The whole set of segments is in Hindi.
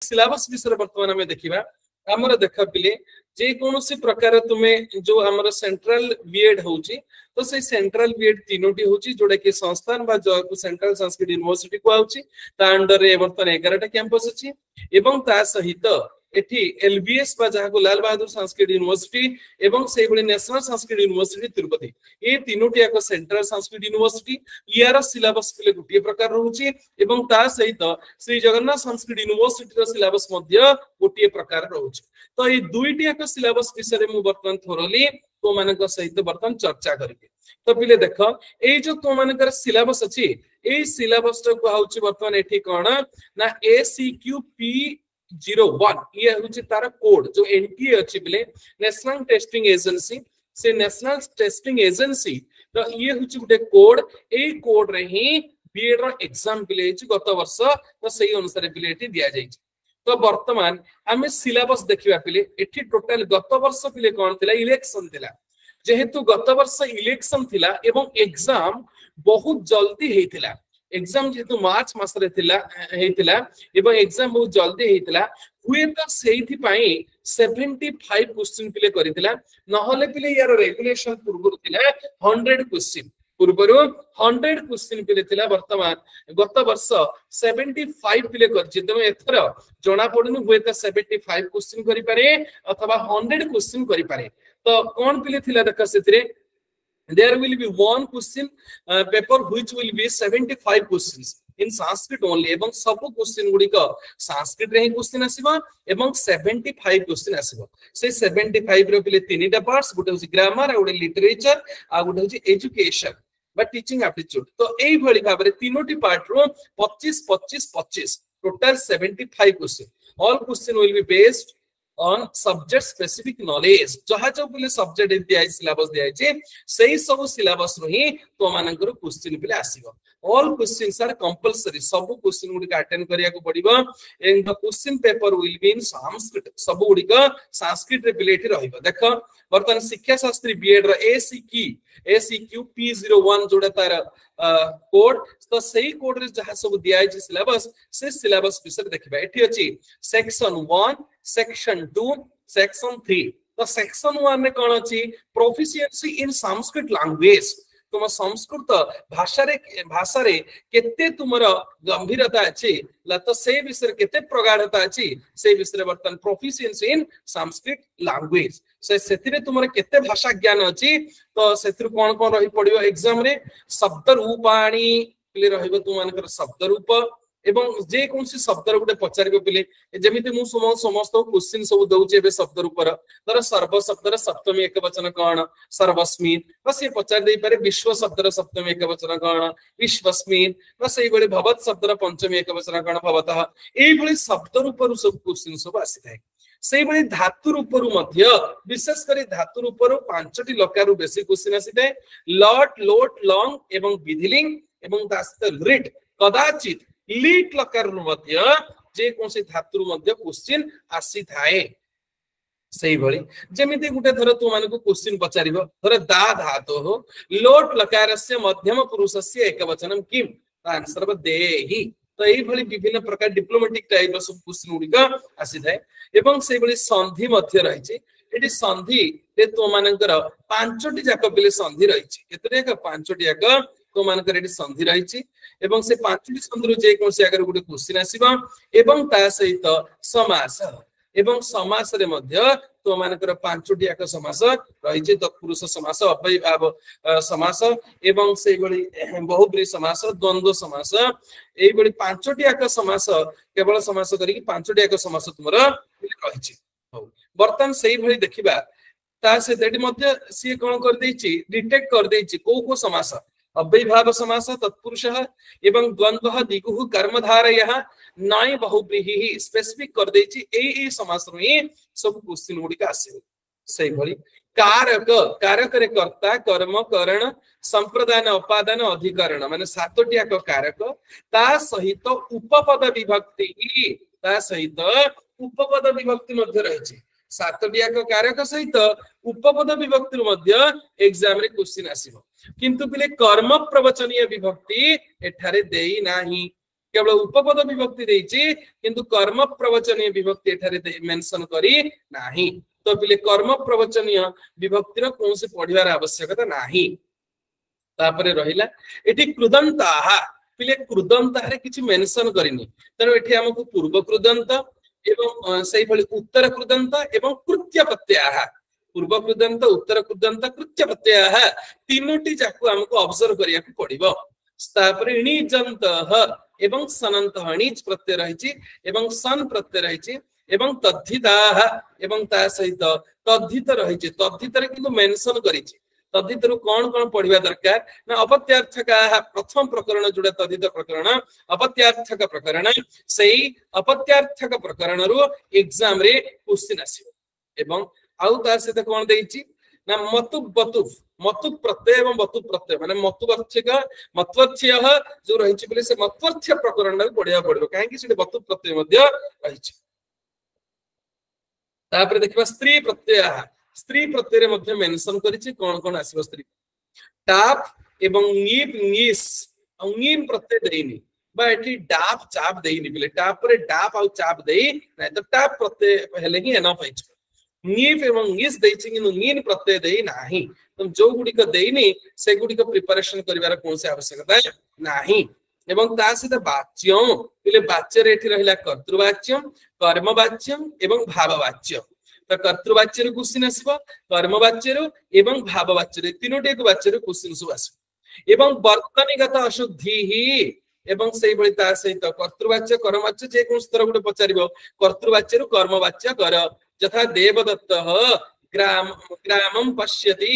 सिलेबस विषय वर्तमान में देखिबा हमर देख पिले जे कोनोसी प्रकार तुमे जो हमर सेंट्रल बीएड होची तो से सेंट्रल बीएड तीनोटी होची जोडा कि संस्थान बा जो सेंट्रल संस्कृत यूनिवर्सिटी को आउची ता अंडर रे वर्तमान 11 टा कैंपस अछि एवं ता सहित एठी एलबीएस बा जहा को लाल बहादुर संस्कृत यूनिवर्सिटी एवं से बडी नेशनल संस्कृत यूनिवर्सिटी तिरुपति ए तीनोटी एक सेंट्रल संस्कृत यूनिवर्सिटी यार सिलेबस पिले गुटिए प्रकार रहउची एवं ता सहित श्री जगन्नाथ संस्कृत यूनिवर्सिटी रो सिलेबस मध्य गुटिए प्रकार रहउची तो ए दुईटी एक सिलेबस विषय मु वर्तमान थोरली तो मानक सहित वर्तमान चर्चा करिके तो पिले देख ए जो तो मानकर सिलेबस अछि ए सिलेबस को आउची वर्तमान एठी कोन ना ACQP 01 ये होची तार कोड जो एनटीए अछि बिले नेशनल टेस्टिंग एजेंसी से नेशनल टेस्टिंग एजेंसी तो ये होची गुटे कोड ए कोड रे ही बीएड रो एग्जाम बिले गत वर्ष तो सही अनुसार बिले एठी दिया जाई तो वर्तमान आमे सिलेबस देखिबा पिले एठी टोटल गत वर्ष पिले कोन थिला इलेक्शन थिला जेहेतु गत वर्ष इलेक्शन थिला एवं एग्जाम बहुत जल्दी हेतिला एग्जाम जेतु मार्च मास रे थिला हेतिला एवं एग्जाम बहुत जल्दी हेतिला हुए तो सेही पई 75 क्वेश्चन पिले करितिला नहले पिले यार रेगुलेशन पूर्व थिला 100 क्वेश्चन पूर्वरु 100 क्वेश्चन पिले थिला वर्तमान गत वर्ष 75 पिले करछि तमे एथर जणा पडनु हुए तो 75 क्वेश्चन करि पारे अथवा 100 क्वेश्चन करि पारे तो कोन पिले थिला देख सेतरे there will be one question paper which will be 75 questions in Sanskrit only एवं सब क्वेश्चन गुडी को संस्कृत रे क्वेश्चन आसीबा एवं 75 क्वेश्चन आसीबा से 75 रे पिले तीनटा पार्ट्स गुटे होची ग्रामर आ गुटे लिटरेचर आ गुटे होची एजुकेशन बा टीचिंग एप्टीट्यूड तो एई भली भाबरे तीनोटी पार्ट रो 25 25 25 total 75 question all question will be based on subject specific knowledge जहा जो पिले सब्जेक्ट दिया सिलेबस दिया छै सही सब सिलेबस रही तो मानकर क्वेश्चन पिले आसीबो all questions are compulsory सब क्वेश्चन गुडी अटेंड करिया को पड़िबो and the question paper will be in Sanskrit सब गुडी का संस्कृत रे रिलेटेड रहइबो देखो वर्तमान शिक्षा शास्त्री बीएड रो ACQP 01 जोडा तार कोड तो सही कोड रे जहा सब दिया छै सिलेबस से सिलेबस विषय देखिबा एठी अछि सेक्शन 1 सेक्शन 2 सेक्शन 3 तो सेक्शन 1 रे कोन अछि प्रोफिशिएंसी इन संस्कृत लैंग्वेज तुम संस्कृत भाषा रे केते तुमर गंभीरता अछि तो से विषय केते प्रगाढ़ता अछि से विषय वर्तन प्रोफिशिएंसी इन संस्कृत लैंग्वेज से सेतिरे तुमर केते भाषा ज्ञान अछि तो सेतिर कोन कोन रही पड़ियो एग्जाम रे शब्द रूपाणी पिले रहिबो तुमनकर शब्द रूप एवं जे कोनसी शब्द गुटे पचारिबो पिले जेमिति मु समस्त क्वेश्चन सब दउचे बे शब्द रूपर तर सर्व शब्दर सप्तमी एकवचन कोन सर्वस्मिन् बस ये पचार देई पारे विश्व शब्दर सप्तमी एकवचन कोन विश्वस्मिन् बस एई बळे भवत शब्दर पंचमी एकवचन कोन भवतः एई बळे शब्द रूपर सब क्वेश्चन सब आसी थाए सेई बळे धातु रूपरु मध्य विशेष करी धातु रूपरु पांचटी लकारु बेसी क्वेश्चन आसी थाए लॉट लोट लॉन्ग एवं विधिलिंग एवं दास्त रिट कदाचित लीट लकार मध्य जे कोनसे धातु मध्य क्वेश्चन आसी थाए सही भली जेमिति गुटे धर तु मानको क्वेश्चन पचारिबो धर दा धातु हो लोट लकारस्य मध्यम पुरुषस्य एकवचनम किम आंसर देहि तो एई भली विभिन्न प्रकार डिप्लोमेटिक टाइप ऑफ क्वेश्चन गुडी का आसी थाए एवं सेई भली संधि मध्य रही छै एटी संधि ते तो मानकर पांचटी जाक बिले संधि रही छै केतरे का पांचटी जाक तो मानकर एटी संधि रही छै एवं से पांचटी संधि जे कोनसे अगर गुडी क्वेश्चन आसीबा एवं ता सहित समास एवं समास रे मध्य तो मानकर पांचटी जाक समास रही छै तत्पुरुष समास अव्ययभाव समास एवं से बळी बहुब्रीहि समास द्वंद्व समास एई बळी पांचटी जाक समास केवल समास करी पांचटी जाक समास तुमरा रही छै वर्तमान सेही भली देखिबा ता से देडी मध्य सी कोन कर दैछि डिटेक्ट कर दैछि को समास अव्ययभाव समास तत्पुरुषः एवं द्वंद्वः दिगुः कर्मधारयः नाय बहुब्रीहि स्पेसिफिक कर दैछि ए समास रे सब क्वेश्चन गुडी का आसी सही भली कारक कारक रे कर्ता कर्म करण संप्रदान अपादान अधिकरण माने सातटिया को कारक ता सहित उपपद विभक्ति मध्य रहिछि सातटिया को कारक सहित उपपद विभक्ति मध्य एग्जाम रे क्वेश्चन आसीबो किंतु पिले कर्म प्रवचनीय विभक्ति एठारे देई नाही केवल उपपद विभक्ति देछि किंतु कर्म प्रवचनीय विभक्ति एठारे मेंशन करी नाही तो पिले कर्म प्रवचनीय विभक्तिर कौन से पढ़िबार आवश्यकता नाही तापरे रहिला एठी कृदंताः पिले कृदंतारे किछि मेंशन करिनी तनो एठी हमकु पूर्व कृदंत एवं सेहि भली उत्तर कृदंत एवं कृत्य प्रत्ययः पूर्व कृदंत उत्तर कृदंत कृत्य प्रत्ययः तीनोटी जाकु हमकु ऑब्जर्व करिया को पड़िबो तापरे णिजन्तः एवं सनन्तः णिज प्रत्यय रहिछि एवं सन प्रत्यय रहिछि एवं तद्धिताः एवं ता सहित तद्धित रहिछि तद्धितरे किंतु मेंशन करिछि तद्धितरु कोन कोन पढ़िबा दरकार ना अपत्यार्थकाः प्रथम प्रकरण जोडा तद्धित प्रकरण अपत्यार्थक प्रकरण सेही अपत्यार्थक प्रकरण रु एग्जाम रे क्वेश्चन आसीबो एवं आउ ता सहित कोन देइछि ना मतु प्रत्यय एवं मतु प्रत्यय माने मतुवर्थक मतवर्थ्यः जो रहिछि बोले से मतवर्थ्य प्रकरण रे पढ़िया पड़िबो काहे कि से मतु प्रत्यय मध्य रहिछि तापर देखिबा स्त्री प्रत्यय मध्य मेंशन करिछि कोन कोन आसीबो स्त्री टाप एवं नीप नीस अंगीन प्रत्यय देइनी बा एठी डाप चाप देइनी बिले टाप रे डाप आ चाप देई नै तो टाप प्रत्यय पहले ही एनफ होइछ नीप एवं नीस देइछि किनु नीन प्रत्यय देई नाही तुम जो गुडी को देइनी से गुडी को प्रिपरेशन करिवार कोन से आवश्यकता नाही एवं ता सहित वाच्यम बिले वाच्य रे एठी रहिला कर्तृवाच्यम कर्मवाच्यम एवं भाववाच्यम तो कर्तृवाच्य रो क्वेश्चन आसीबो कर्मवाच्य रो एवं भाववाच्य रो तीनोटी एक वाच्य रो क्वेश्चन सब आसीबो एवं वर्तनीगत अशुद्धि ही एवं सेही भली ता सहित कर्तृवाच्य कर्मवाच्य जे कोन स्तर गुटे पचारिबो कर्तृवाच्य रो कर्मवाच्य कर यथा देवदत्तः ग्रामं पश्यति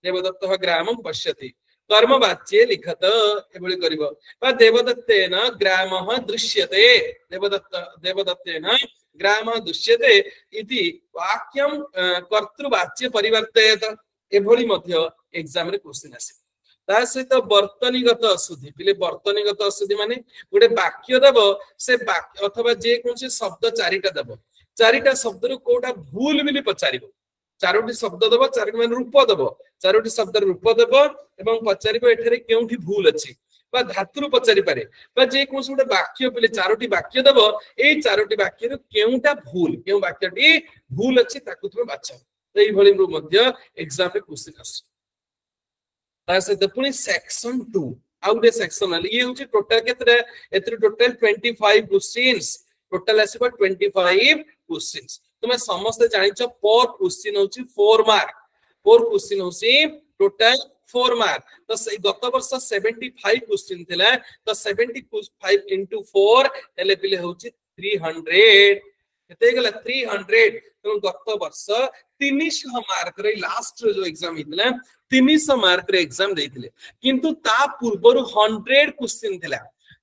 देवदत्तः ग्रामं पश्यति कर्मवाच्ये लिखत एभली करिवो बा देवदत्तेन ग्रामः दृश्यते देवदत्तेन ग्रामः दृश्यते इति वाक्यं कर्तृवाच्य परिवर्तयेत एभली मध्य एग्जाम रे क्वेश्चन आसे ता सहित वर्तनीगत अशुद्धि पिले वर्तनीगत अशुद्धि माने गोटे वाक्य देबो से वाक्य अथवा जे कोन से शब्द चारिटा देबो चारिटा शब्द रो कोटा भूल बिली पचारिबो चारोटी शब्द देबो चारोटी माने रूप देबो चारोटी शब्द रूप देबो एवं पचारिबो एठारे केउठी भूल अछि बा धातुरु पचारि पारे बा जे कोन गोटे वाक्य पिले चारोटी वाक्य देबो ए चारोटी वाक्य रो केउटा भूल केउ वाक्यटी भूल अछि ताकु तुमे बाछ एई भली मध्य एग्जाम रे क्वेश्चन आस ता से पुनी सेक्शन 2 आउटे सेक्शन ये होची टोटल केतरे एतरे टोटल 25 क्वेश्चंस टोटल आसीबो 25 क्वेश्चंस तुमे समस्त जानिछ पर क्वेश्चन होची 4 मार्क पर क्वेश्चन होची टोटल 4 मार्क तो से गत वर्ष 75 क्वेश्चन थिला तो 75 into 4 हेले पिले होची 300 केते गेला 300 तो गत वर्ष 300 मार्क रे लास्ट जो एग्जाम हितला 300 मार्क रे एग्जाम देथिले किंतु ता पूर्वरु 100 क्वेश्चन थिला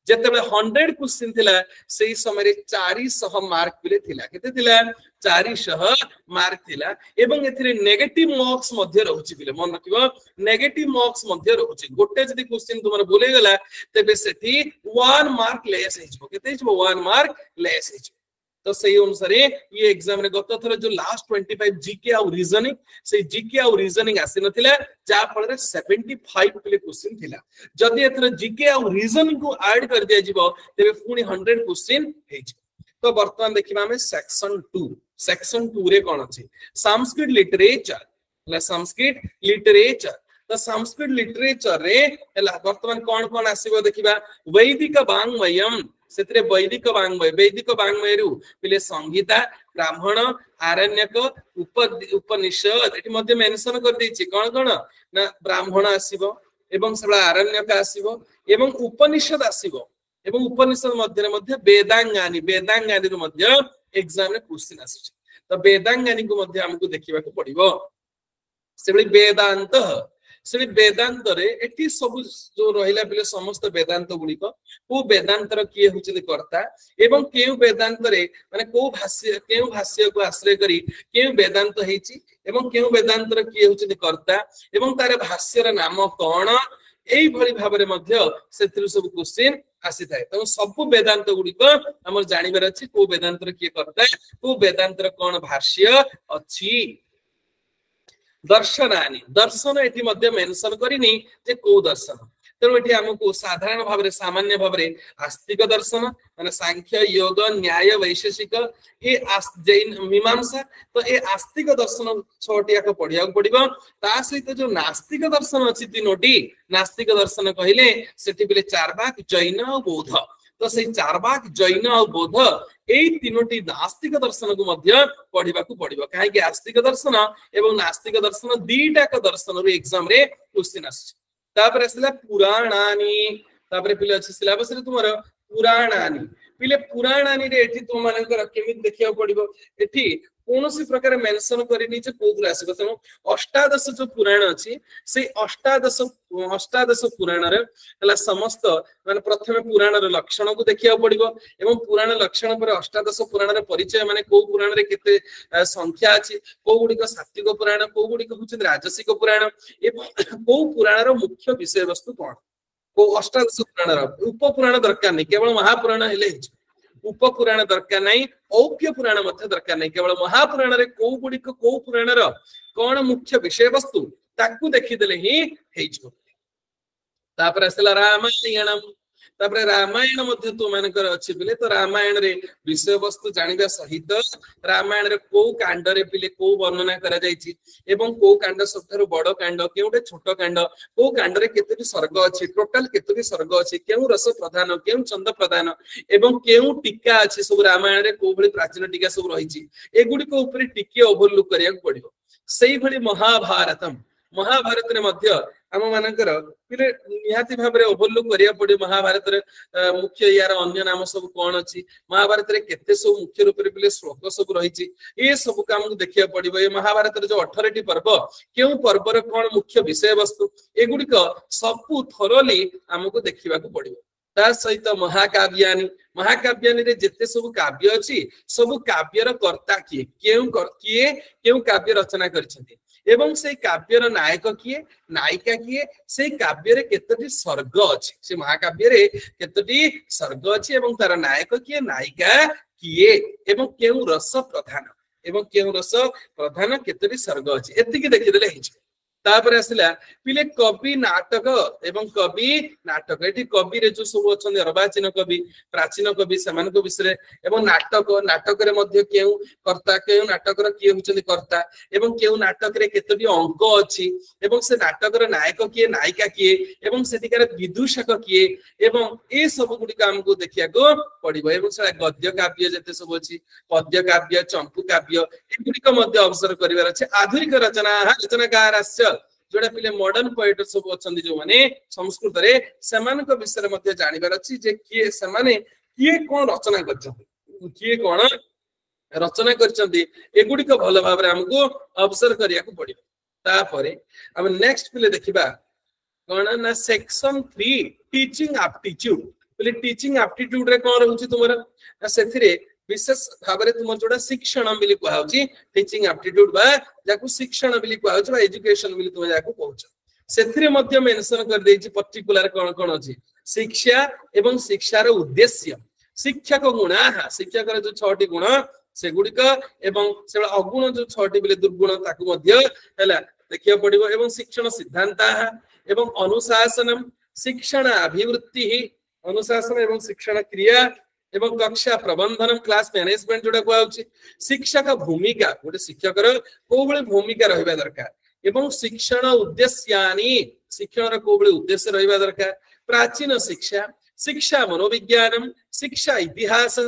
जेतेबे 100 क्वेश्चन थिला सेही समय रे 400 मार्क पिले थिला केते थिला 400 मार्क थिला एवं एथिरे नेगेटिव मार्क्स मध्ये रहउची पिले मन रखिबो नेगेटिव मार्क्स मध्ये रहउची गोटे जदी क्वेश्चन तुमर बोले गला तेबे सेठी 1 मार्क लेस हेजबो केते हेजबो 1 मार्क लेस हेजबो तो सही अनुसार ये एग्जाम रे गत थर जो लास्ट 25 जीके आ रीजनिंग से जीके आ रीजनिंग आसी नथिला जा फल रे 75 पिले क्वेश्चन थिला जदी एथर जीके आ रीजनिंग को ऐड कर दिया जिवो तेबे पुनी 100 क्वेश्चन हेज तो वर्तमान देखिबा हमें सेक्शन 2 रे कोन अछि संस्कृत लिटरेचर ला संस्कृत लिटरेचर तो संस्कृत लिटरेचर रे हला वर्तमान कोन कोन आसीबो देखिबा वैदिक वाङ्मयम सेतरे वैदिक वाङ्मय रु पिले संहिता ब्राह्मण आरण्यक उपनिषद एठी मध्ये मेंशन कर दैछि कोन कोन ना ब्राह्मण आसीबो एवं सबला आरण्यक आसीबो एवं उपनिषद आसीबो एवं उपनिषद मध्ये वेदांगानी रु मध्ये एग्जाम रे क्वेश्चन आसी तो वेदांगानी को मध्ये हमकु देखिबा को पड़िबो सेबली वेदांत रे एटी सब जो रहिला बिले समस्त वेदांत गुडी को वेदांत र किए होछि कर्ता एवं केउ वेदांत रे माने केउ भाष्य को आश्रय करी केउ वेदांत हेछि एवं केउ वेदांत र किए होछि कर्ता एवं तारे भाष्य र नाम कोन एई भली भाबरे मध्ये सेतिरु सब क्वेश्चन आसी थाए त सब वेदांत गुडी को हमर जानिबार अछि को वेदांत र किए कर्ता को वेदांत र कोन भाष्य अछि दर्शन एटी मध्ये मेंशन करिनी जे को दर्शन तेणु ये आमको साधारण भाव में सामान्य भाव में आस्तिक दर्शन माने सांख्य योग न्याय वैशेषिक ये जैन मीमांसा तो ये आस्तिक दर्शन 6टी याक पढ़िया पड़ो ता सहित जो नास्तिक दर्शन अच्छी 3टी नास्तिक दर्शन कहले सेठी बेले चार्वाक जैन और बौद्ध तो से चार्वाक जैन और बौद्ध यही 3टी नास्तिक दर्शन को मध्य पढ़ा पड़ो कहीं आस्तिक दर्शन एवं नास्तिक दर्शन 2टाक दर्शन एग्जाम रे क्वेश्चन आसपर आसला पुराणानी पिले अच्छे सिलेबस रे तुमर पुराणानी पिले पुराणानी रे एठी तुम मानकर केमित देखिया पड़िबो एठी कोनोसी प्रकार मेंशन करिनी जे कोथुर आसीबो तेनु अष्टादश जो पुराण अछि से अष्टादश पुराण रे हला समस्त माने प्रथमे पुराण रे लक्षण को देखिया पड़िबो एवं पुराण लक्षण पर अष्टादश पुराण रे परिचय माने को पुराण रे केते संख्या अछि को गुडी को सात्विक पुराण को गुडी को हुछ राजसिक पुराण एवं को पुराण रो मुख्य विषय वस्तु कोन को अष्टादश पुराण रो उप पुराण दरकार नै केवल महापुराण हेले उपपुराण दरकार नहीं औप्य पुराण मध्य दरकार नहीं केवल महापुराण रे को गुडी को पुराण रो कोन मुख्य विषय वस्तु ताकू देखिदेले ही हेजो तापर असला रामायणम तापर रामायण मध्य तो मानकर अछि बिले तो रामायण रे विषय वस्तु जानिबा सहित रामायण रे को कांड रे पिले को वर्णना करा जायछि एवं को कांड सबथारु बड़ कांड केउटे छोट कांड को कांड रे केतोटी सर्ग अछि टोटल केतोटी सर्ग अछि केउ रस प्रधान केउ छंद प्रधान एवं केउ टीका अछि सब रामायण रे को भली प्राचीन टीका सब रहिछि एगुडी को ऊपर टिके ओवरलुक करिया पड़िबो सेही भली महाभारतम महाभारत रे मध्य आम मानकर पिले निहाती भाव में ओवरलुक करिया पड़े महाभारत रे मुख्य यार अन्य नाम सब कौन अछि महाभारत रे केते सब मुख्य रूप रे पिले श्लोक सब रहिछि ए सब काम को देखिया पड़िबो ए महाभारत रे जो 18टी पर्व केउ पर्व रे कोन मुख्य विषय वस्तु एगुडी को सब थोरली हमको देखिबा को पड़िबो ता सहित महाकाव्यानि रे जेते सब काव्य अछि सब काव्यर कर्ता किए केउ काव्य रचना करछथि एवं से काव्यर नायक किए नायिका किए से काव्य रे केतोटी सर्ग अछि से महाकाव्य रे केतोटी सर्ग अछि एवं तार नायक किए नायिका किए एवं केउ रस प्रधान केतोटी सर्ग अछि एतिकी देखि देले हिच तापर आसला पिले कवि नाटक एवं कवि नाटक एठी कवि रे जो सब अछन अर्वाचीन कवि प्राचीन कवि समान को विषय एवं नाटक रे मध्य केउ कर्ता केउ नाटक रे किए हुचंदी कर्ता एवं केउ नाटक रे केतोटी अंक अछि एवं से नाटक रे नायक किए नायिका किए एवं सेटिकार विदूषक किए एवं ए सब गुडी काम को देखिया को पड़िबो एवं से गद्य काव्य जते सब अछि पद्य काव्य चंपू काव्य ए गुडी को मध्य ऑब्जर्व करिवार अछि आधुनिक रचनाकार आस्य जोड़ा पिले मॉडर्न पोएट सब अछंदी जो माने संस्कृत रे समान को विषय मध्ये जानिबार अछि जे किए समाने किए कोन रचना करछथि किए कोन रचना करछथि एगुडी को भलो भाव रे हमको ऑब्जर्व करिया को पड़िबो तापरे अब नेक्स्ट पिले देखिबा कोन ना सेक्शन 3 टीचिंग एप्टीट्यूड पिले टीचिंग एप्टीट्यूड रे कोन रहउछि तुमरा सेथिरे विशेष भाव में तुम जोड़ा शिक्षण बिली कहउछि टीचिंग एप्टीट्यूड बा जाकु शिक्षण बिली कहउछि बा एजुकेशन बिली तुम जाकु कहउछ सेथिरे मध्य मेंशन कर देछि पर्टिकुलर कोन कोन अछि शिक्षा एवं शिक्षार उद्देश्य शिक्षक गुण शिक्षक रे जो 6टी गुण से गुडिक एवं से अगुण जो 6टी बिले दुर्गुण ताकु मध्य हैला देखिया पड़िबो एवं शिक्षण सिद्धांत एवं अनुशासनम शिक्षण अभिवृत्ति अनुशासन एवं शिक्षण क्रिया एवं कक्षा प्रबंधन क्लास मैनेजमेंट जोड़ा कहउछि शिक्षक भूमिका गोटे शिक्षक रो को बळे भूमिका रहबा दरकार एवं शिक्षण उद्देश्यानि शिक्षण रो को बळे उद्देश्य रहबा दरकार प्राचीन शिक्षा शिक्षा मनोविज्ञानम शिक्षा इतिहास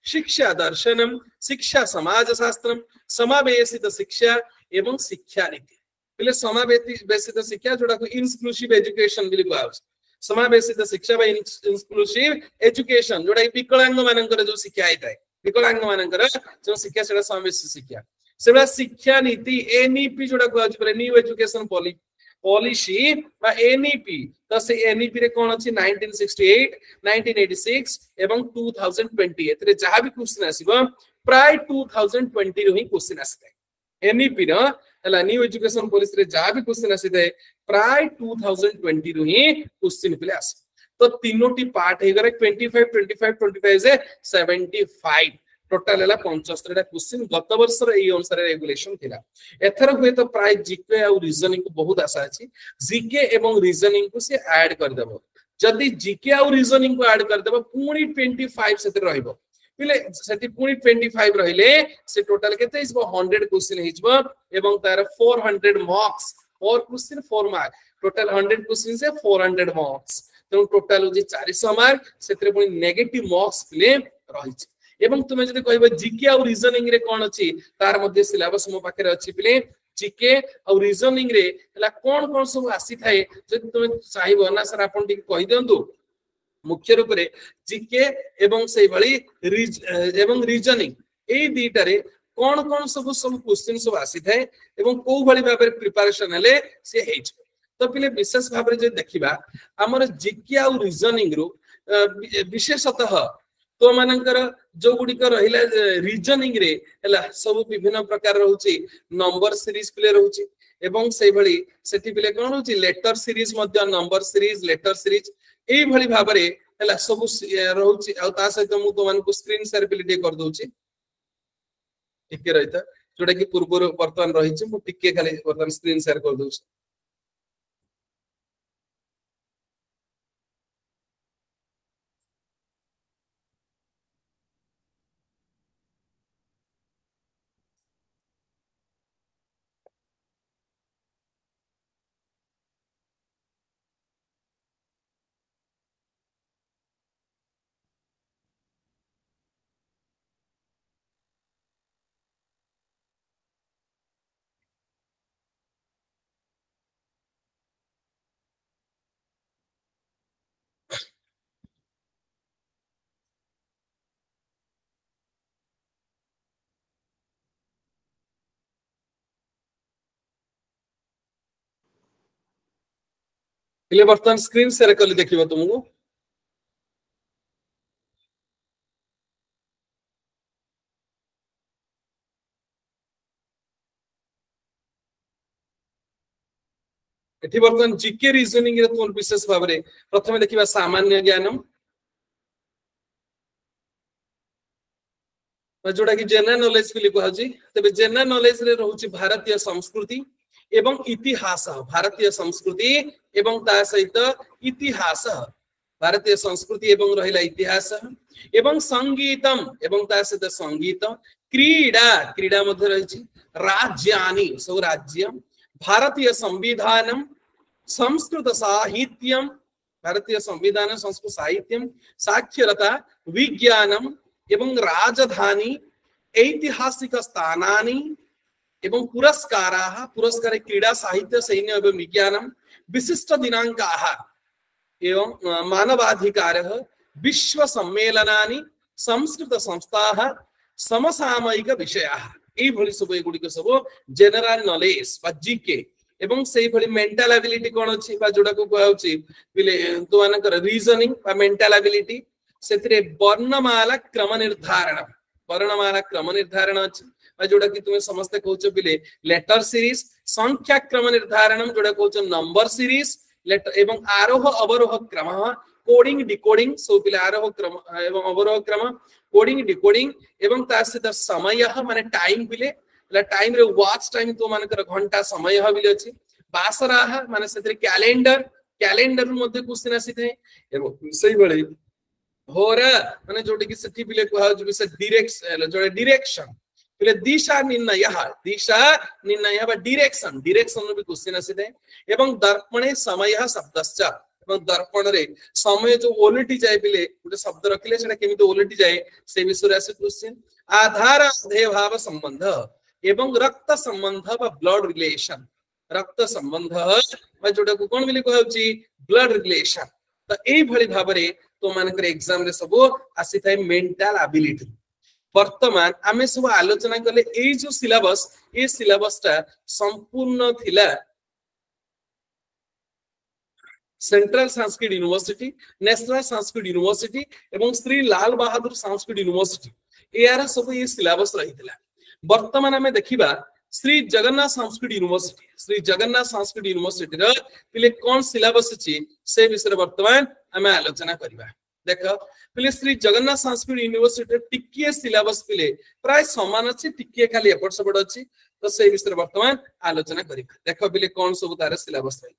शिक्षा दर्शनम शिक्षा समाजशास्त्रम समावेशित शिक्षा एवं शिक्षा नीति पहले समावेशित शिक्षा जोड़ा को इंक्लूसिव एजुकेशन बिली कहउछि समावेशित शिक्षा बा इंक्लूसिव एजुकेशन जोड़ा विकलांग मानकर जो शिक्षा आइताय विकलांग मानकर जो शिक्षा सेटा समावेशित शिक्षा सेबा शिक्षा नीति एनईपी जोड़ा कहउछि पर न्यू एजुकेशन पॉलिसी बा एनईपी तो से एनईपी रे कोन अछि 1968 1986 एवं 2020 एतरे जहा भी क्वेश्चन आसीबो प्राय 2020 रो ही क्वेश्चन आसीतै एनईपी रो हला न्यू एजुकेशन पॉलिसी रे जहा भी क्वेश्चन आसीतै प्राय 2020 रो ही क्वेश्चन पिले आसी तो तीनोटी पार्ट हे गरे 25 25 25 से 75 टोटाल है 75 क्वेश्चन गत वर्ष एई अनुसार रेगुलेशन थिला एथर हुए तो प्राय जीके और रीजनिंग को बहुत आशा अछि जीके एवं रीजनिंग को से ऐड कर देबो जदी जीके और रीजनिंग को ऐड कर देबो पूरी 25 सेते रहइबो पिले सेति पूरी 25 रहिले से टोटल केते हिजबो 100 क्वेश्चन हिजबो एवं तार 400 मार्क्स और क्वेश्चन 4 मार्क टोटल 100 क्वेश्चन से 400 मार्क्स तो टोटल जे 400 मार्क सेते पुनी नेगेटिव मार्क्स पिले रहिछ एवं तुमे जदि कहबो जीके और रीजनिंग रे कोन अछि तार मध्ये सिलेबस मो पाखे अछि पिले जीके और रीजनिंग रे हला कोन कोन सब आसी थाए जदि तुमे चाहिबो ना सर आपन टिक कहि देंतु मुख्य रूप रे जीके एवं सेहि भली एवं रीजनिंग ए दीटा रे कोन कोन सब क्वेश्चन सब आसी थाए एवं को भली भाबे प्रिपरेशन हले से हेज तो पिले विशेष भाबे जे देखिबा हमर जीके और रीजनिंग रो विशेषतः तो मानकर जो गुडी कर रहिला रीजनिंग रे हला सब विभिन्न प्रकार रहउची नंबर सीरीज प्ले रहउची एवं सेहि भली सेठी प्ले कोन रहउची लेटर सीरीज मध्ये नंबर सीरीज लेटर सीरीज ए भली भाबरे हला सब रहउची आ ता सहित मु तो मान को स्क्रीन शेयर बिलिटी कर दोची टिके रहिता जोटा कि पूर्व वर्तमान रहिची मु टिके खाली वर्तमान स्क्रीन शेयर कर दोची पिले वर्तमान स्क्रीन शेयर कर देखिबो तुमको एठी वर्तमान जीके रीजनिंग रे कोन विशेष भाबरे प्रथमे देखिबा सामान्य ज्ञान जोटा कि जनरल नॉलेज पिले कहजी तबे जनरल नॉलेज रे रहउची भारतीय संस्कृति एवं इतिहास भारतीय संस्कृति एवं ता सहित इतिहास भारतीय संस्कृति एवं रहिला इतिहास एवं संगीतम एवं ता सहित संगीत क्रीडा क्रीडा मध्ये रहिची राज्यानि सब राज्य भारतीय संविधानम संस्कृत साहित्यम भारतीय संविधान संस्कृत साहित्यम साक्षरता विज्ञानम एवं राजधानी ऐतिहासिक स्थानानि एवं पुरस्काराः पुरस्कारे क्रीडा साहित्य सैन्य एवं विज्ञानम विशिष्ट दिनांकाः एवं मानवाधिकारः विश्व सम्मेलनानि संस्कृत संस्थाः समसामयिक विषयाः ए भली सब एगुडी सब जनरल नॉलेज बा जीके एवं सेही भली मेंटल एबिलिटी कोन अछि बा जोडा को कहउछि पिले तो मानकर रीजनिंग बा मेंटल एबिलिटी सेतिरे वर्णमाला क्रम निर्धारण अछि बा जोडा कि तुमे समस्त कहउछ पिले लेटर सीरीज संख्या क्रम निर्धारणम जोडा कहउछ नंबर सीरीज लेटर एवं आरोह अवरोह क्रम कोडिंग डिकोडिंग सो पिले आरोह क्रम एवं अवरोह क्रम कोडिंग डिकोडिंग एवं तासित समय माने टाइम पिले टाइम रे वॉच टाइम तो मानकर घंटा समय बिले अछि बासराह माने सेतरे कैलेंडर कैलेंडर मध्ये क्वेश्चन आसीथे एवं सही बळे होरा माने जोटी कि सेठी बिले कहउ जे से डायरेक्शन पिले दिशा निर्णय बा डायरेक्शन डायरेक्शन भी क्वेश्चन आसीथे एवं दर्पणे समय शब्दश्च एवं दर्पण रे समय जो ओलटी जाय पिले गोटे शब्द रखिले सेटा केमिति ओलटी जाय से विषय आसे क्वेश्चन आधार अधेय भाव संबंध एवं रक्त संबंध बा ब्लड रिलेशन रक्त संबंध बा जोटा को कोन बिले कहउची ब्लड रिलेशन तो एई भली भाबरे तो मानकर एग्जाम रे सब आसी थाय मेंटल एबिलिटी वर्तमान आमे सब आलोचना करले एई जो सिलेबस ए सिलेबसटा संपूर्ण थिला central Sanskrit university national Sanskrit university एवं श्री लाल बहादुर संस्कृत यूनिवर्सिटी यार सब ये सिलेबस रहितला वर्तमान हमें देखिबा श्री जगन्नाथ संस्कृत यूनिवर्सिटी रो पिले कोन सिलेबस अछि से विषय वर्तमान हमें आलोचना करिबा देख पिले श्री जगन्नाथ संस्कृत यूनिवर्सिटी टिकिए सिलेबस पिले प्राय समान अछि टिकिए खाली एपट सेपट अछि तो से विषय वर्तमान आलोचना करिबा देख पिले कोन सब तार सिलेबस है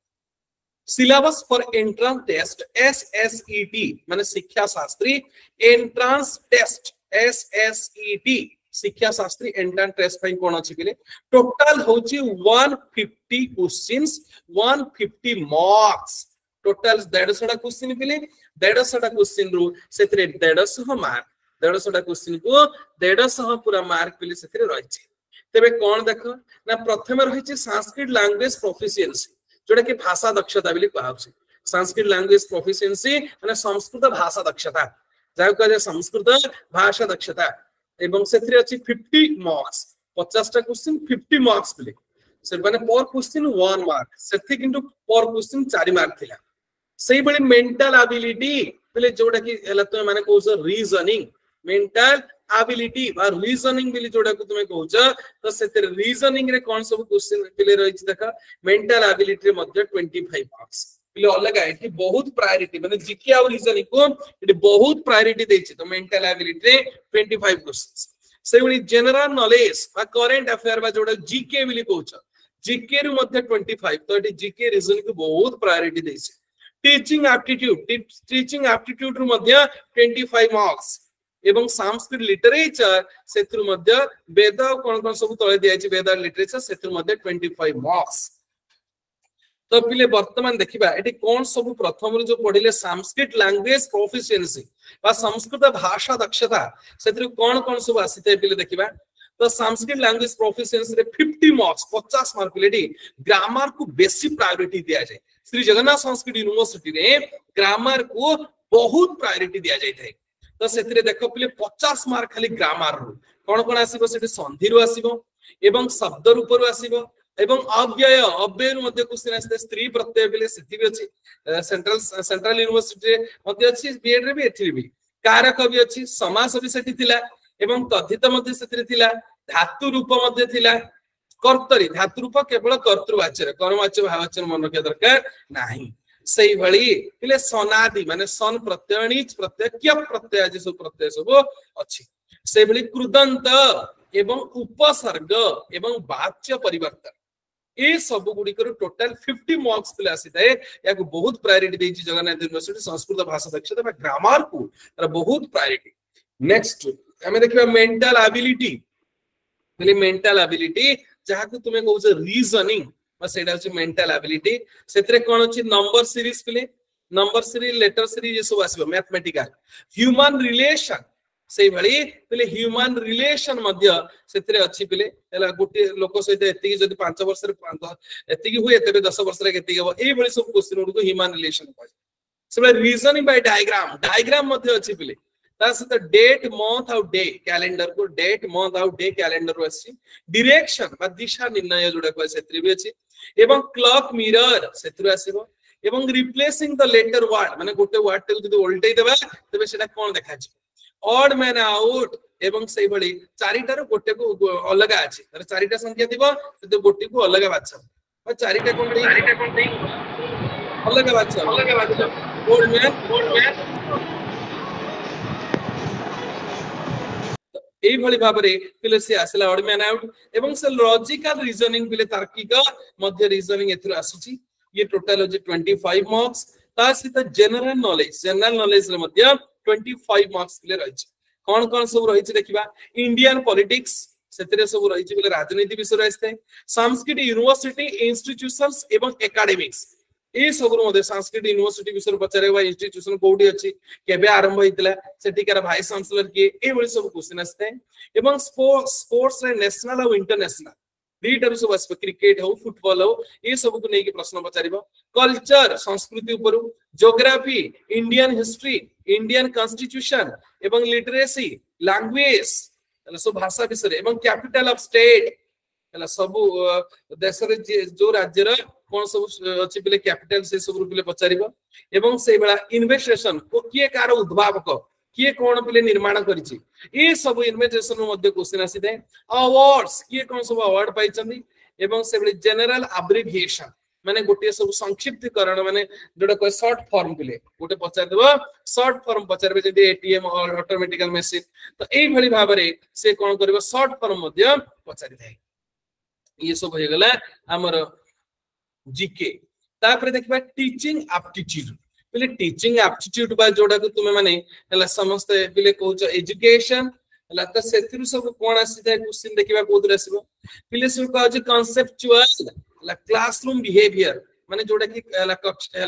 syllabus for entrance test SSET माने शिक्षा शास्त्री एंट्रेंस टेस्ट SSET शिक्षा शास्त्री एंट्रेंस टेस्ट पई कोन अछि पिले टोटल होची 150 क्वेश्चंस 150 मार्क्स टोटल 150 क्वेश्चन पिले 150 क्वेश्चन रु सेतरे 150 मार्क 150 क्वेश्चन को 150 पूरा मार्क पिले सेतरे रहिछि तबे कोन देखो ना प्रथम रहिछि संस्कृत लैंग्वेज प्रोफिशिएंसी जोटा कि भाषा दक्षता बिली कहउछि संस्कृत लैंग्वेज प्रोफिशिएंसी माने संस्कृत भाषा दक्षता जाउ कहे संस्कृत भाषा दक्षता एवं सेतरे अछि 50 मार्क्स 50 टा क्वेश्चन 50 मार्क्स बिली से माने पर क्वेश्चन 1 मार्क सेथि किंतु पर क्वेश्चन 4 मार्क थिला सेही बडी मेंटल एबिलिटी बिली जोटा कि एला तो माने कहउछ रीजनिंग मेंटल एबिलिटी और रीजनिंग बिली जोटा को तुमे कहउछ तो सेते रीजनिंग रे कोन सब क्वेश्चन बिली रहिछ देखा मेंटल एबिलिटी रे मध्ये 25 मार्क्स बिली अलग है बहुत प्रायोरिटी माने जीके और रीजनिंग को इति बहुत प्रायोरिटी देछि तो मेंटल एबिलिटी रे 25 क्वेश्चंस से बडी जनरल नॉलेज बा करंट अफेयर बा जोटा जीके बिली कहउछ जीके रे मध्ये 25 तो इति जीके रीजनिंग को बहुत प्रायोरिटी देछि टीचिंग एप्टीट्यूड रू मध्ये 25 मार्क्स एवं संस्कृत लिटरेचर सेथुर मध्ये वेद कोन कोन सब तळे दियाछि वेद लिटरेचर सेथुर मध्ये 25 मार्क्स तो पिले वर्तमान देखिबा एटी कोन सब प्रथम जो पढिले संस्कृत लैंग्वेज प्रोफिशिएंसी बा संस्कृत भाषा दक्षता सेथुर कोन कोन सब आसीते पिले देखिबा तो संस्कृत लैंग्वेज प्रोफिशिएंसी रे 50 मार्क्स 50 मार्क पिलेटी ग्रामर को बेसी प्रायोरिटी दिया जाय श्री जगन्नाथ संस्कृत यूनिवर्सिटी रे ग्रामर को बहुत प्रायोरिटी दिया जाय थाए तो सेथिरे देखो पिले 50 मार्क खाली ग्रामर रो कोन कोन आसीबो सेठी संधि रो आसीबो एवं शब्द रूप रो आसीबो एवं अव्यय रो मध्ये क्वेश्चन आस्ते स्त्री प्रत्यय पिले सेठी भी अछि सेंट्रल यूनिवर्सिटी रे मध्ये अछि बीएड रे भी एठी भी कारक भी अछि समास भी सेठी थिला एवं कथित मध्ये सेथिरे थिला धातु रूप मध्ये थिला कर्तरी धातु रूप केवल कर्तृवाच्य कर्मवाच्य भाववाच्य मन रखिया दरकार नाही सेही भली पिले सनादि माने सन प्रत्यय नीच प्रत्यय क्य प्रत्यय जे सब प्रत्यय सब अछि सेही भली कृदंत एवं उपसर्ग एवं वाच्य परिवर्तन ए सब गुडी कर टोटल 50 मार्क्स पिले आसीताए याको बहुत प्रायोरिटी देछि जगन्नाथ यूनिवर्सिटी संस्कृत भाषा दक्षता बा ग्रामर को तर बहुत प्रायोरिटी नेक्स्ट हमें देखिबा मेंटल एबिलिटी पिले मेंटल एबिलिटी जहा को तुमे कहउछ रीजनिंग बस एटा होची मेंटल एबिलिटी सेतरे कोन होची नंबर सीरीज पिले नंबर सीरीज लेटर सीरीज ये सब आसीबो मैथमेटिकल ह्यूमन रिलेशन सेही भली पिले ह्यूमन रिलेशन मध्य सेतरे अछि पिले एला गोटे लोक सहित एति जदी 5 वर्ष रे एति की हुए तबे 10 वर्ष रे केति हो एई भली सब क्वेश्चन को ह्यूमन रिलेशन कहै सेबे रीजनिंग बाय डायग्राम मध्य अछि पिले तास द डेट मंथ आउ डे कैलेंडर को डेट मंथ आउ डे कैलेंडर अछि डायरेक्शन बा दिशा निर्णय जोडा को सेतरे भी अछि एवं क्लॉक मिरर सेतरे आसीबो एवं रिप्लेसिंग द लेटर वर्ड माने गोटे वर्ड टे जदी उल्टै देबा तबे सेटा कोन देखा छै ऑड मैन आउट एवं सेही भली चारिटार गोटे को अलग अछि तर चारिटा संख्या दिबो त गोटे को अलग बाछा बा चारिटा कोन दे अलग बाछा ऑड मैन एई भली भाबरे पिले से आसला ऑड मैन आउट एवं से लॉजिकल रीजनिंग पिले तार्किक मध्य रीजनिंग एथुर आसुची ये टोटल हो 25 मार्क्स ता सहित जनरल नॉलेज रे मध्य 25 मार्क्स पिले रहिछ कोन कोन सब रहिछ देखिबा इंडियन पॉलिटिक्स सेतरे सब रहिछ पिले राजनीति विषय रहते संस्कृत यूनिवर्सिटी इंस्टीट्यूशंस एवं एकेडमिक्स ए सब मध्ये संस्कृत यूनिवर्सिटी विषय पचारे बा इंस्टीट्यूशन कोडी अछि केबे आरंभ होइतला सेटिकार वाइस चांसलर के ए बळी सब क्वेश्चन असते एवं स्पोर्ट्स रे नेशनल और इंटरनेशनल रीडर सब आस क्रिकेट हो फुटबॉल हो ये सब को नेकी प्रश्न पचारिबो कल्चर संस्कृति ऊपर geography Indian history Indian constitution एवं लिटरेसी लैंग्वेज सब भाषा विषय एवं कैपिटल ऑफ स्टेट सब देश रे जो राज्य रे कोन सब अछि पिले कैपिटल से सब पिले पचारिबो एवं से बेला इन्वेस्टिगेशन को किए कार उद्भावक किए कोन पिले निर्माण करिछि ए सब इन्वेस्टिगेशन मध्ये क्वेश्चन आसीते अवार्ड्स किए कोन सब अवार्ड पाइछन्ती एवं से बेले जनरल एब्रिविएशन माने गोटे सब संक्षिप्तीकरण माने जोटा कह शॉर्ट फॉर्म पिले गोटे पचार देबो शॉर्ट फॉर्म पचारबे जदि एटीएम और ऑटोमेटिकल मशीन तो एई भली भाबरे से कोन करबो शॉर्ट फॉर्म मध्य पचारि थाए ये सब हो गेला हमर जीके तापर देखबा टीचिंग एप्टीट्यूड पहिले टीचिंग एप्टीट्यूड बा जोडा को तुमे माने हला समस्त पहिले कहउछ एजुकेशन हला त सेथिरु सब कोन आसीता क्वेश्चन देखिबा कोदर आसीबो पहिले सब कहउछ कांसेप्चुअल हला क्लासरूम बिहेवियर माने जोडा कि हला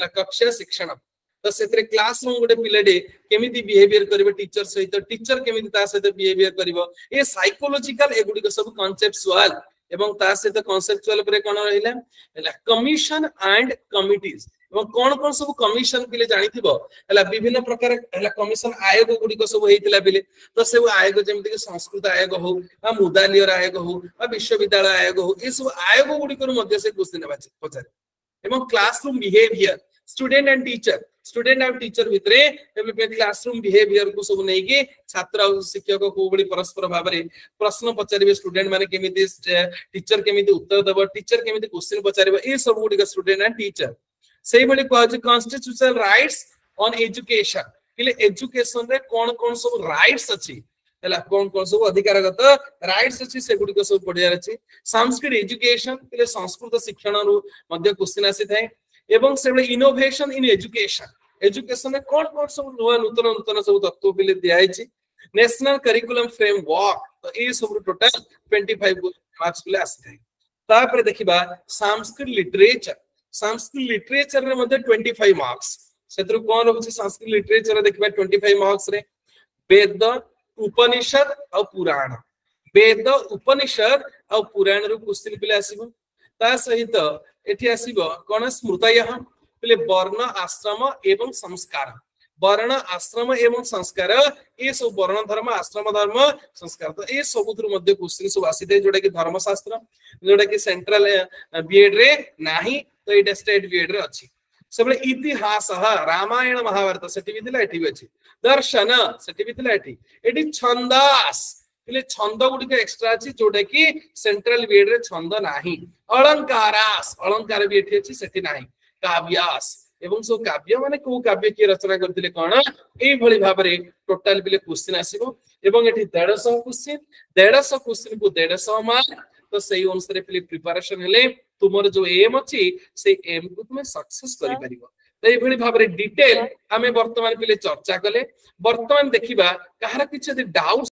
कक्षा शिक्षण तो सेतरे क्लासरूम गोटे पिलेडे केमिति बिहेवियर करबे टीचर सहित टीचर केमिति ता सहित बिहेवियर करबो ए साइकोलॉजिकल एगुडी को सब कांसेप्चुअल एवं ता सहित कांसेप्चुअल परे कोन रहिला हला कमीशन एंड कमिटीज एवं कोन कोन सब कमीशन पिले जानिथिबो हला विभिन्न प्रकार हला कमीशन आयोग गुडी को सब हेतिला पिले तो सब आयोग जेमिति कि संस्कृत आयोग हो आ मुदालियर आयोग हो आ विश्वविद्यालय आयोग हो ए सब आयोग गुडी को मध्य से क्वेश्चन पचारे एवं classroom behaviour student and teacher भितरे क्लासरूम बिहेवियर को सब नहीं कि छात्र और शिक्षक को बड़ी परस्पर भाव में प्रश्न पचारे स्टूडेंट माने केमिति टीचर केमिति उत्तर देबो टीचर केमिति क्वेश्चन पचारे ए सब गुडी स्टूडेंट एंड टीचर सेही बडी कहज कॉन्स्टिट्यूशनल राइट्स ऑन एजुकेशन किले एजुकेशन रे कोन कोन सब राइट्स अछि हला कोन कोन सब अधिकारगत राइट्स अछि से गुडी को सब पढियार अछि सांस्कृतिक एजुकेशन किले संस्कृत शिक्षण रु मध्य क्वेश्चन आसी थाए एवं से इनोवेशन इन एजुकेशन में कौन कौन सब नुआ नूतन नूतन सब तत्व पिले दिया छि नेशनल करिकुलम फ्रेमवर्क तो ए सब टोटल 25 मार्क्स पिले आसी तापर देखिबा संस्कृत लिटरेचर रे मध्ये 25 मार्क्स सेतरु कोन रहउछि संस्कृत लिटरेचर देखिबा 25 मार्क्स रे वेद उपनिषद और पुराण वेद उपनिषद और पुराण रो क्वेश्चन पिले आसीबो ता सहित एठी आसीबो कोन स्मृतयः पिले वर्ण आश्रम एवं संस्कार वर्ण आश्रम एवं संस्कार ए सब वर्ण धर्म आश्रम धर्म संस्कार तो ए सबुत्र मध्य क्वेश्चन सब आसीते जोडा कि धर्मशास्त्र जोडा कि सेंट्रल बीएड रे नाही तो एटा स्टेट बीएड रे अछि सबले इतिहास रामायण महाभारत सेठी भी दिला एठी भी अछि दर्शन सेठी भी दिला एठी छंदास पिले छंद गुडी एक्स्ट्रा अछि जोडा कि सेंट्रल बीएड रे छंद नाही अलंकारास अलंकार भी एठी अछि सेठी नाही काव्यास एवं सो काव्य माने को काव्य की रचना करथिले कोन एई भली भाबरे टोटल बिले क्वेश्चन आसीबो एवं एठी 150 क्वेश्चन को 150 मार्क तो सही अनुसार पिले प्रिपरेशन हेले तुमर जो एम अछि से एम को तुमे सक्सेस करि परिबो तो एई भली भाबरे डिटेल हमें वर्तमान पिले चर्चा कले वर्तमान देखिबा कहार किछ डाउट